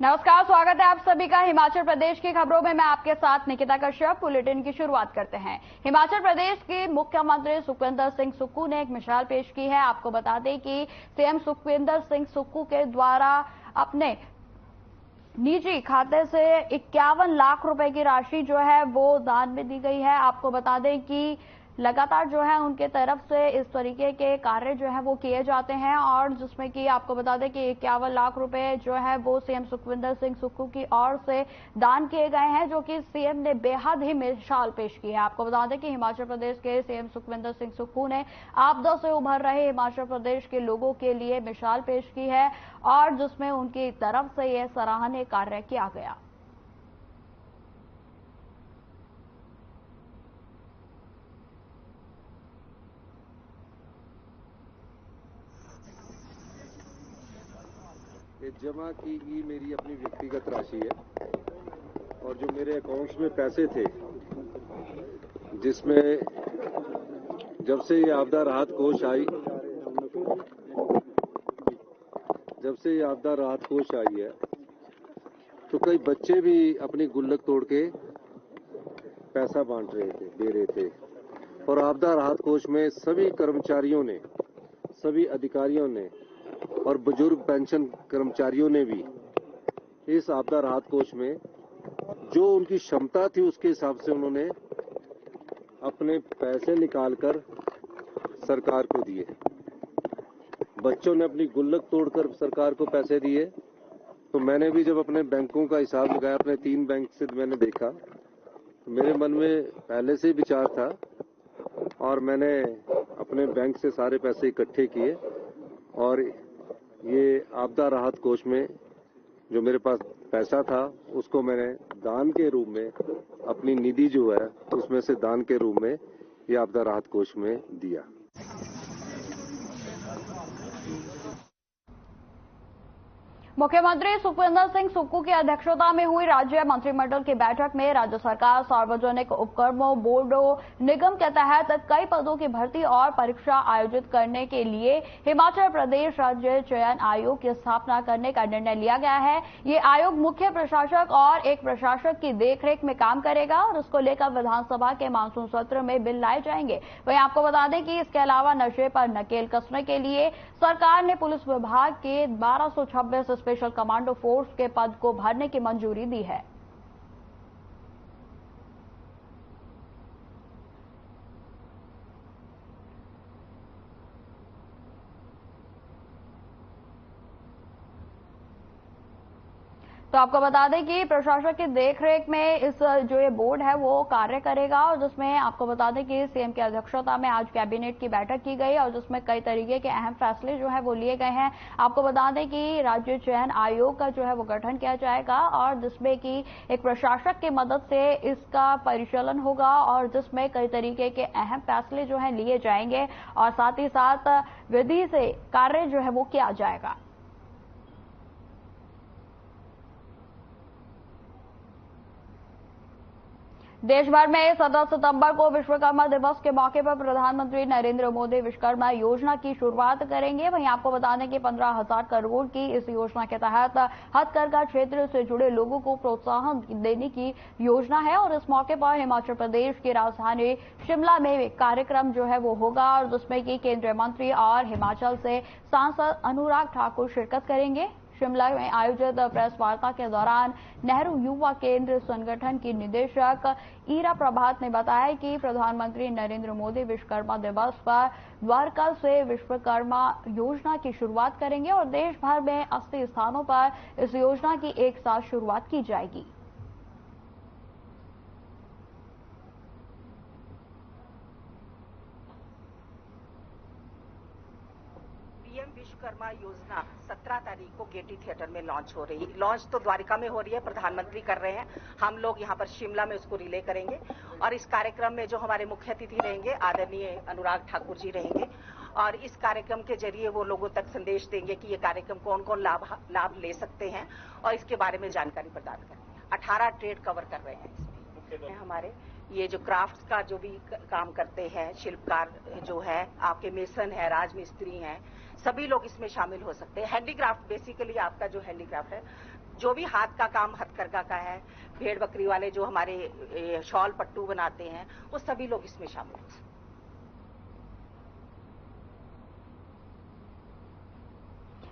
नमस्कार, स्वागत है आप सभी का हिमाचल प्रदेश की खबरों में। मैं आपके साथ निकिता कश्यप। बुलेटिन की शुरुआत करते हैं। हिमाचल प्रदेश के मुख्यमंत्री सुखविंदर सिंह सुक्खू ने एक मिसाल पेश की है। आपको बता दें कि सीएम सुखविंदर सिंह सुक्खू के द्वारा अपने निजी खाते से 51 लाख रुपए की राशि जो है वो दान में दी गई है। आपको बता दें कि लगातार जो है उनके तरफ से इस तरीके के कार्य जो है वो किए जाते हैं और जिसमें कि आपको बता दें कि 51 लाख रुपए जो है वो सीएम सुखविंदर सिंह सुक्खू की ओर से दान किए गए हैं, जो कि सीएम ने बेहद ही मिसाल पेश की है। आपको बता दें कि हिमाचल प्रदेश के सीएम सुखविंदर सिंह सुक्खू ने आपदा से उभर रहे हिमाचल प्रदेश के लोगों के लिए मिसाल पेश की है और जिसमें उनकी तरफ से यह सराहनीय कार्य किया गया। ये जमा की गई मेरी अपनी व्यक्तिगत राशि है और जो मेरे अकाउंट्स में पैसे थे, जिसमें जब से ये आपदा राहत कोष आई है तो कई बच्चे भी अपनी गुल्लक तोड़ के पैसा बांट रहे थे, दे रहे थे। और आपदा राहत कोष में सभी कर्मचारियों ने, सभी अधिकारियों ने और बुजुर्ग पेंशन कर्मचारियों ने भी इस आपदा राहत कोष में जो उनकी क्षमता थी उसके हिसाब से उन्होंने अपने पैसे निकालकर सरकार को दिए। बच्चों ने अपनी गुल्लक तोड़कर सरकार को पैसे दिए। तो मैंने भी जब अपने बैंकों का हिसाब लगाया, अपने 3 बैंक से मैंने देखा, तो मेरे मन में पहले से ही विचार था और मैंने अपने बैंक से सारे पैसे इकट्ठे किए और ये आपदा राहत कोष में जो मेरे पास पैसा था उसको मैंने दान के रूप में, अपनी निधि जो है उसमें से दान के रूप में ये आपदा राहत कोष में दिया। मुख्यमंत्री सुखविंदर सिंह सुक्खू की अध्यक्षता में हुई राज्य मंत्रिमंडल की बैठक में राज्य सरकार सार्वजनिक उपक्रमों बोर्डों निगम के तहत कई पदों की भर्ती और परीक्षा आयोजित करने के लिए हिमाचल प्रदेश राज्य चयन आयोग की स्थापना करने का निर्णय लिया गया है। ये आयोग मुख्य प्रशासक और एक प्रशासक की देखरेख में काम करेगा और इसको लेकर विधानसभा के मानसून सत्र में बिल लाए जाएंगे। वहीं आपको बता दें कि इसके अलावा नशे पर नकेल कसने के लिए सरकार ने पुलिस विभाग के 1226 स्पेशल कमांडो फोर्स के पद को भरने की मंजूरी दी है। तो आपको बता दें कि प्रशासक की देखरेख में इस जो ये बोर्ड है वो कार्य करेगा और जिसमें आपको बता दें कि सीएम की अध्यक्षता में आज कैबिनेट की बैठक की गई और जिसमें कई तरीके के अहम फैसले जो है वो लिए गए हैं। आपको बता दें कि राज्य चयन आयोग का जो है वो गठन किया जाएगा और जिसमें कि एक प्रशासक की मदद से इसका परिचालन होगा और जिसमें कई तरीके के अहम फैसले जो है लिए जाएंगे और साथ ही साथ विधि से कार्य जो है वो किया जाएगा। देश भर में 17 सितंबर को विश्वकर्मा दिवस के मौके पर प्रधानमंत्री नरेंद्र मोदी विश्वकर्मा योजना की शुरुआत करेंगे। वहीं आपको बता दें कि 15,000 करोड़ की इस योजना के तहत हथकरघा क्षेत्र से जुड़े लोगों को प्रोत्साहन देने की योजना है और इस मौके पर हिमाचल प्रदेश की राजधानी शिमला में कार्यक्रम जो है वो होगा और जिसमें कि केंद्रीय मंत्री और हिमाचल से सांसद अनुराग ठाकुर शिरकत करेंगे। शिमला में आयोजित प्रेस वार्ता के दौरान नेहरू युवा केंद्र संगठन की निदेशक ईरा प्रभात ने बताया कि प्रधानमंत्री नरेंद्र मोदी विश्वकर्मा दिवस पर द्वारका से विश्वकर्मा योजना की शुरुआत करेंगे और देश भर में 80 स्थानों पर इस योजना की एक साथ शुरुआत की जाएगी। विश्वकर्मा योजना 17 तारीख को गेटी थिएटर में लॉन्च हो रही है। लॉन्च तो द्वारका में हो रही है, प्रधानमंत्री कर रहे हैं, हम लोग यहाँ पर शिमला में उसको रिले करेंगे और इस कार्यक्रम में जो हमारे मुख्य अतिथि रहेंगे आदरणीय अनुराग ठाकुर जी रहेंगे और इस कार्यक्रम के जरिए वो लोगों तक संदेश देंगे कि ये कार्यक्रम कौन कौन लाभ ले सकते हैं और इसके बारे में जानकारी प्रदान करेंगे। 18 ट्रेड कवर कर रहे हैं इसमें। हमारे ये जो क्राफ्ट्स का जो भी काम करते हैं, शिल्पकार जो है, आपके मेसन है, राजमिस्त्री हैं, सभी लोग इसमें शामिल हो सकते हैं। हैंडीक्राफ्ट बेसिकली आपका जो हैंडीक्राफ्ट है जो भी हाथ का काम हथकरघा का है, भेड़ बकरी वाले जो हमारे शॉल पट्टू बनाते हैं, वो सभी लोग इसमें शामिल हैं।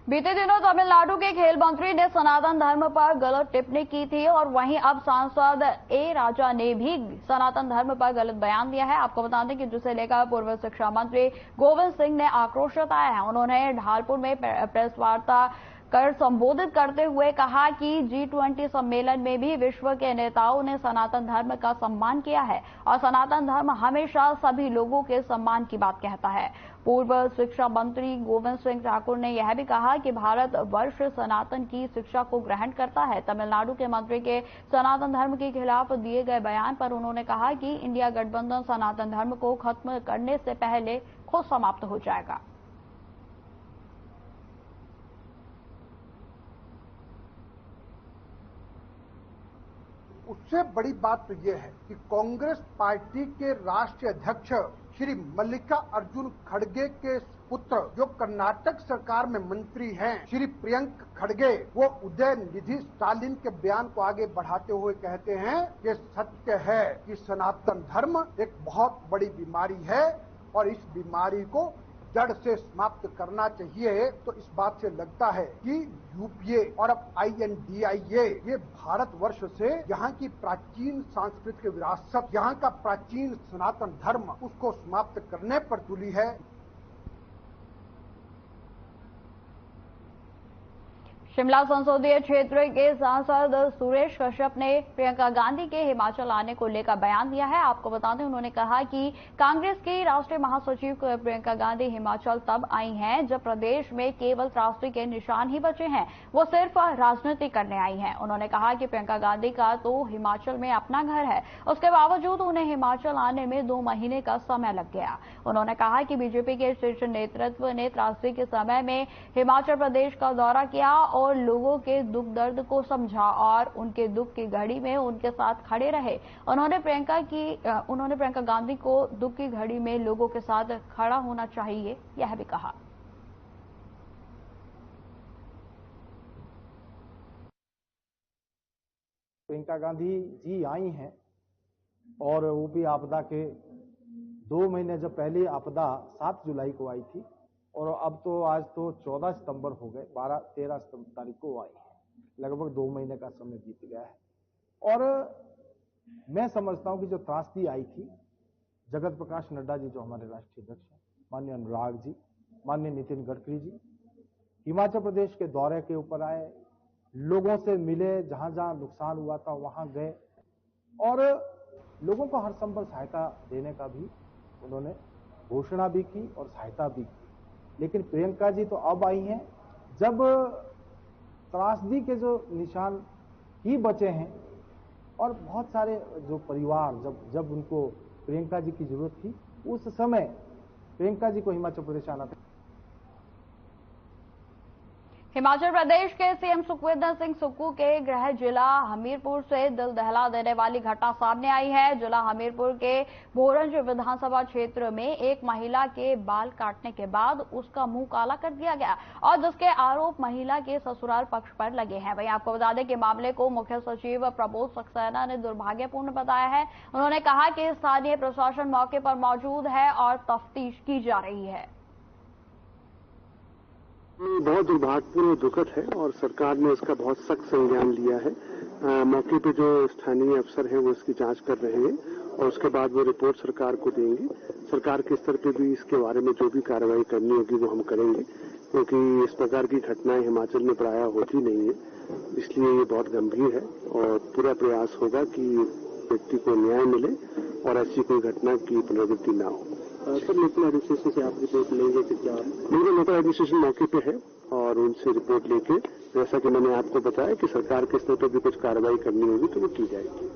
बीते दिनों तमिलनाडु के खेल मंत्री ने सनातन धर्म पर गलत टिप्पणी की थी और वहीं अब सांसद ए राजा ने भी सनातन धर्म पर गलत बयान दिया है। आपको बता दें कि जिसे लेकर पूर्व शिक्षा मंत्री गोविंद सिंह ने आक्रोश जताया है। उन्होंने ढालपुर में प्रेस वार्ता कर संबोधित करते हुए कहा कि G20 सम्मेलन में भी विश्व के नेताओं ने सनातन धर्म का सम्मान किया है और सनातन धर्म हमेशा सभी लोगों के सम्मान की बात कहता है। पूर्व शिक्षा मंत्री गोविंद सिंह ठाकुर ने यह भी कहा कि भारत वर्ष सनातन की शिक्षा को ग्रहण करता है। तमिलनाडु के मंत्री के सनातन धर्म के खिलाफ दिए गए बयान पर उन्होंने कहा कि इंडिया गठबंधन सनातन धर्म को खत्म करने से पहले खुद समाप्त हो जाएगा। उससे बड़ी बात तो यह है कि कांग्रेस पार्टी के राष्ट्रीय अध्यक्ष श्री मल्लिकार्जुन खड़गे के पुत्र जो कर्नाटक सरकार में मंत्री हैं, श्री प्रियंक खड़गे, वो उदयनिधि स्टालिन के बयान को आगे बढ़ाते हुए कहते हैं कि सत्य है कि सनातन धर्म एक बहुत बड़ी बीमारी है और इस बीमारी को जड़ से समाप्त करना चाहिए। तो इस बात से लगता है कि यूपीए और अब INDIA ये भारतवर्ष से यहाँ की प्राचीन सांस्कृतिक विरासत, यहाँ का प्राचीन सनातन धर्म, उसको समाप्त करने पर तुली है। शिमला संसदीय क्षेत्र के सांसद सुरेश कश्यप ने प्रियंका गांधी के हिमाचल आने को लेकर बयान दिया है। आपको बता दें, उन्होंने कहा कि कांग्रेस की राष्ट्रीय महासचिव प्रियंका गांधी हिमाचल तब आई हैं जब प्रदेश में केवल त्रासदी के निशान ही बचे हैं। वो सिर्फ राजनीति करने आई हैं। उन्होंने कहा कि प्रियंका गांधी का तो हिमाचल में अपना घर है, उसके बावजूद उन्हें हिमाचल आने में 2 महीने का समय लग गया। उन्होंने कहा कि बीजेपी के शीर्ष नेतृत्व ने त्रासदी के समय में हिमाचल प्रदेश का दौरा किया और लोगों के दुख दर्द को समझा और उनके दुख की घड़ी में उनके साथ खड़े रहे। उन्होंने प्रियंका गांधी को दुख की घड़ी में लोगों के साथ खड़ा होना चाहिए, यह भी कहा। प्रियंका गांधी जी आई हैं और वो भी आपदा के 2 महीने जब पहले आपदा 7 जुलाई को आई थी और अब तो आज तो 14 सितंबर हो गए, 12-13 तारीख को आई है। लगभग 2 महीने का समय बीत गया है और मैं समझता हूं कि जो त्रासदी आई थी, जगत प्रकाश नड्डा जी जो हमारे राष्ट्रीय अध्यक्ष हैं, माननीय अनुराग जी, माननीय नितिन गडकरी जी हिमाचल प्रदेश के दौरे के ऊपर आए, लोगों से मिले, जहां जहां नुकसान हुआ था वहां गए और लोगों को हर संभव सहायता देने का भी उन्होंने घोषणा भी की और सहायता भी की। लेकिन प्रियंका जी तो अब आई हैं जब त्रासदी के जो निशान ही बचे हैं और बहुत सारे जो परिवार जब उनको प्रियंका जी की जरूरत थी, उस समय प्रियंका जी को हिमाचल प्रदेश आना था। हिमाचल प्रदेश के सीएम सुखविंदर सिंह सुक्खू के गृह जिला हमीरपुर से दिल दहला देने वाली घटना सामने आई है। जिला हमीरपुर के भोरंज विधानसभा क्षेत्र में एक महिला के बाल काटने के बाद उसका मुंह काला कर दिया गया और जिसके आरोप महिला के ससुराल पक्ष पर लगे हैं। वहीं आपको बता दें कि मामले को मुख्य सचिव प्रबोध सक्सेना ने दुर्भाग्यपूर्ण बताया है। उन्होंने कहा कि स्थानीय प्रशासन मौके पर मौजूद है और तफ्तीश की जा रही है। बहुत दुर्भाग्यपूर्ण और दुखद है और सरकार ने इसका बहुत सख्त संज्ञान लिया है। मौके पे जो स्थानीय अफसर हैं वो इसकी जांच कर रहे हैं और उसके बाद वो रिपोर्ट सरकार को देंगे। सरकार के स्तर पे भी इसके बारे में जो भी कार्रवाई करनी होगी वो हम करेंगे, क्योंकि इस प्रकार की घटनाएं हिमाचल में प्रायः होती नहीं है, इसलिए ये बहुत गंभीर है और पूरा प्रयास होगा कि व्यक्ति को न्याय मिले और ऐसी कोई घटना की पुनरावृत्ति न हो। सर, लोकल एडमिनिस्ट्रेशन से आप रिपोर्ट लेंगे कि क्या? मेरे लोकल एडमिनिस्ट्रेशन मौके पे है और उनसे रिपोर्ट लेके, जैसा कि मैंने आपको बताया कि सरकार के स्तर पर भी कुछ कार्रवाई करनी होगी तो वो की जाएगी।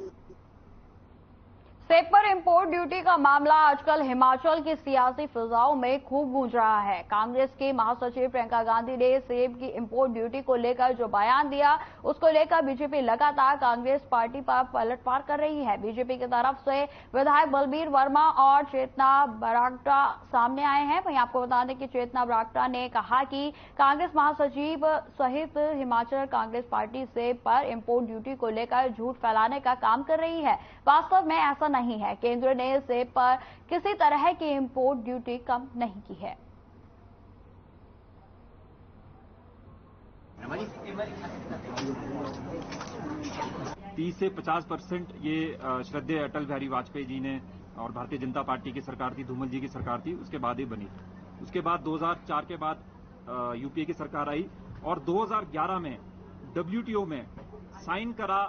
सेब पर इंपोर्ट ड्यूटी का मामला आजकल हिमाचल की सियासी फिजाओं में खूब गूंज रहा है। कांग्रेस की महासचिव प्रियंका गांधी ने सेब की इंपोर्ट ड्यूटी को लेकर जो बयान दिया, उसको लेकर बीजेपी लगातार कांग्रेस पार्टी पर पलटवार कर रही है। बीजेपी की तरफ से विधायक बलबीर वर्मा और चेतना बरागटा सामने आए हैं। वहीं आपको बता दें कि चेतना बरागटा ने कहा कि कांग्रेस महासचिव सहित हिमाचल कांग्रेस पार्टी सेब पर इंपोर्ट ड्यूटी को लेकर झूठ फैलाने का काम कर रही है। वास्तव में ऐसा नहीं है। केंद्र ने सेब पर किसी तरह की इंपोर्ट ड्यूटी कम नहीं की है। तीस से 50% ये श्रद्धेय अटल बिहारी वाजपेयी जी ने और भारतीय जनता पार्टी की सरकार थी, धूमल जी की सरकार थी, उसके बाद ही बनी। उसके बाद 2004 के बाद यूपीए की सरकार आई और 2011 में WTO में साइन करा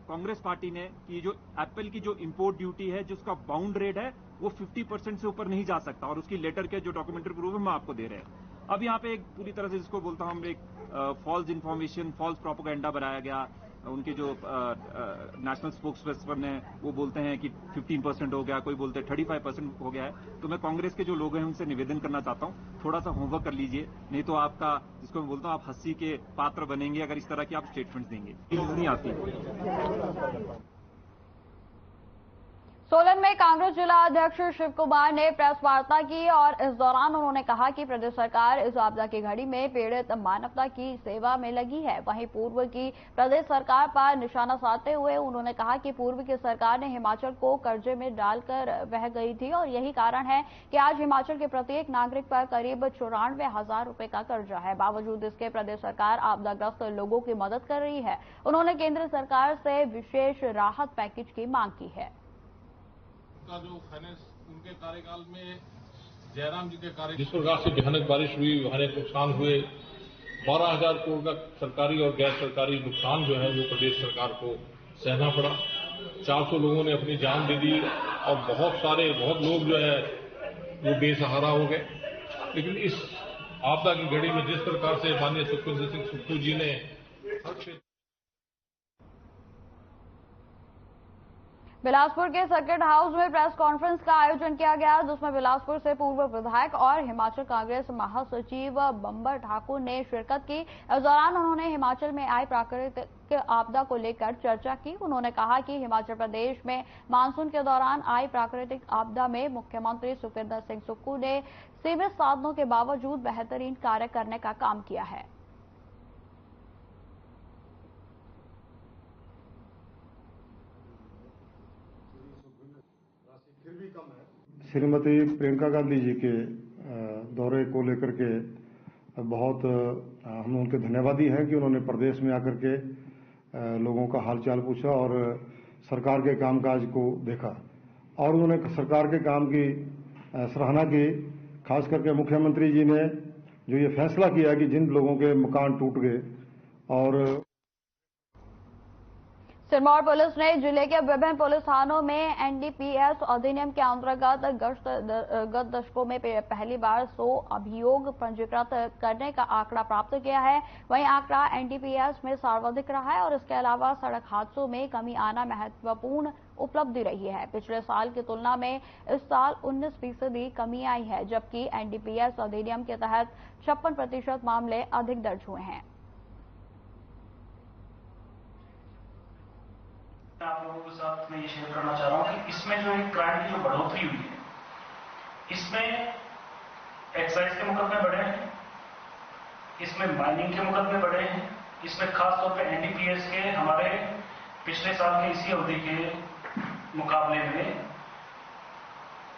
कांग्रेस पार्टी ने कि जो एप्पल की जो इंपोर्ट ड्यूटी है, जिसका बाउंड रेट है वो 50% से ऊपर नहीं जा सकता, और उसकी लेटर के जो डॉक्यूमेंट्री प्रूफ है हम आपको दे रहे हैं। अब यहाँ पे एक पूरी तरह से जिसको बोलता हूँ हम एक फॉल्स इन्फॉर्मेशन, फॉल्स प्रोपेगेंडा बनाया गया। उनके जो नेशनल स्पोक्सपर्सन है वो बोलते हैं कि 15% हो गया, कोई बोलते हैं 35% हो गया है। तो मैं कांग्रेस के जो लोग हैं उनसे निवेदन करना चाहता हूँ, थोड़ा सा होमवर्क कर लीजिए, नहीं तो आपका, जिसको मैं बोलता हूँ, आप हंसी के पात्र बनेंगे अगर इस तरह की आप स्टेटमेंट्स देंगे। नहीं आती। सोलन में कांग्रेस जिला अध्यक्ष शिव कुमार ने प्रेस वार्ता की और इस दौरान उन्होंने कहा कि प्रदेश सरकार इस आपदा की घड़ी में पीड़ित मानवता की सेवा में लगी है। वहीं पूर्व की प्रदेश सरकार पर निशाना साधते हुए उन्होंने कहा कि पूर्व की सरकार ने हिमाचल को कर्जे में डालकर बह गई थी और यही कारण है कि आज हिमाचल के प्रत्येक नागरिक पर करीब 94,000 रुपए का कर्जा है। बावजूद इसके प्रदेश सरकार आपदाग्रस्त लोगों की मदद कर रही है। उन्होंने केंद्र सरकार से विशेष राहत पैकेज की मांग की है। का जो फाइनेंस उनके कार्यकाल में जयराम जी के कार्य, जिस प्रकार से भयानक बारिश हुई, भयानक नुकसान हुए, 12,000 करोड़ का सरकारी और गैर सरकारी नुकसान जो है वो प्रदेश सरकार को सहना पड़ा। 400 लोगों ने अपनी जान दे दी और बहुत लोग जो है वो बेसहारा हो गए। लेकिन इस आपदा की घड़ी में जिस प्रकार से माननीय सुखविंदर सिंह सुक्खू जी ने बिलासपुर के सर्किट हाउस में प्रेस कॉन्फ्रेंस का आयोजन किया गया, जिसमें बिलासपुर से पूर्व विधायक और हिमाचल कांग्रेस महासचिव बंबर ठाकुर ने शिरकत की। इस दौरान उन्होंने हिमाचल में आई प्राकृतिक आपदा को लेकर चर्चा की। उन्होंने कहा कि हिमाचल प्रदेश में मानसून के दौरान आई प्राकृतिक आपदा में मुख्यमंत्री सुखविंदर सिंह सुक्खू ने सीमित साधनों के बावजूद बेहतरीन कार्य करने का काम किया है। श्रीमती प्रियंका गांधी जी के दौरे को लेकर के बहुत हम उनके धन्यवादी हैं कि उन्होंने प्रदेश में आकर के लोगों का हालचाल पूछा और सरकार के कामकाज को देखा और उन्होंने सरकार के काम की सराहना की। खास करके मुख्यमंत्री जी ने जो ये फैसला किया कि जिन लोगों के मकान टूट गए और सिरमौर पुलिस ने जिले के विभिन्न पुलिस थानों में NDPS अधिनियम के अंतर्गत गत दशकों में पहली बार 100 अभियोग पंजीकृत करने का आंकड़ा प्राप्त किया है। वहीं आंकड़ा NDPS में सर्वाधिक रहा है और इसके अलावा सड़क हादसों में कमी आना महत्वपूर्ण उपलब्धि रही है। पिछले साल की तुलना में इस साल 19% कमी आई है, जबकि NDPS अधिनियम के तहत 56% मामले अधिक दर्ज हुए हैं। आप लोगों के साथ मैं ये शेयर करना चाह रहा हूँ कि इसमें जो एक क्राइम की जो बढ़ोतरी हुई है, इसमें एक्साइज के मुकदमे बढ़े हैं, इसमें माइनिंग के मुकदमे बढ़े हैं, इसमें खासतौर पे NDPS के हमारे पिछले साल के इसी अवधि के मुकाबले में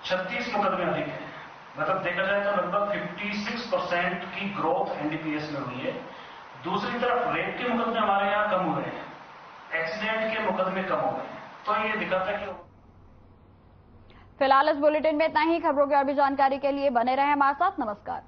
36 मुकदमे अधिक हैं। मतलब देखा जाए तो लगभग 56% की ग्रोथ NDPS में हुई है। दूसरी तरफ रेप के मुकदमे हमारे यहाँ कम हुए हैं, एक्सीडेंट के मुकदमे कम हो गए हैं। तो ये दिखाता है कि फिलहाल इस बुलेटिन में इतना ही। खबरों की और भी जानकारी के लिए बने रहें हमारे साथ। नमस्कार।